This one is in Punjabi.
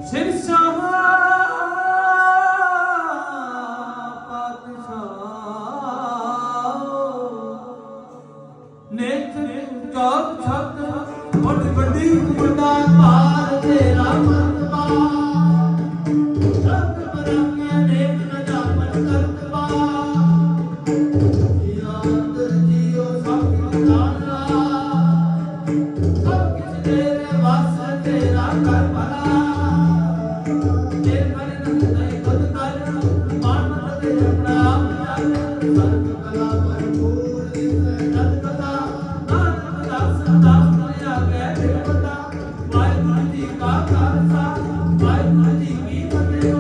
ਸ਼ਿਰਸ਼ਾਹ ਪਾਤਸ਼ਾਹ ਨੇਤ ਚੌਕ ਛੱਤ ਵੱਡੀ ਵੱਡੀ ਵੱਡਾ ਭਾਰ ਤੇਰਾ ਮਰਤਬਾ ਸਭ ਪਰਾਂਗਿਆ ਨੇਕ ਨ ਜਾਪਨ ਕਰਤਬਾ ਜੀਆ ਅੰਦਰ ਜੀਓ ਸਭ ਕਿਛ ਜਾਣਾ ਸਭ ਕਿਛ ਤੇਰੇ ਵਸ ਤੇਰਾ ਕਰ ਭਲਾ ਵਾਹਿਗੁਰੂ ਜੀ ਕੀ ਫਤਿਹ।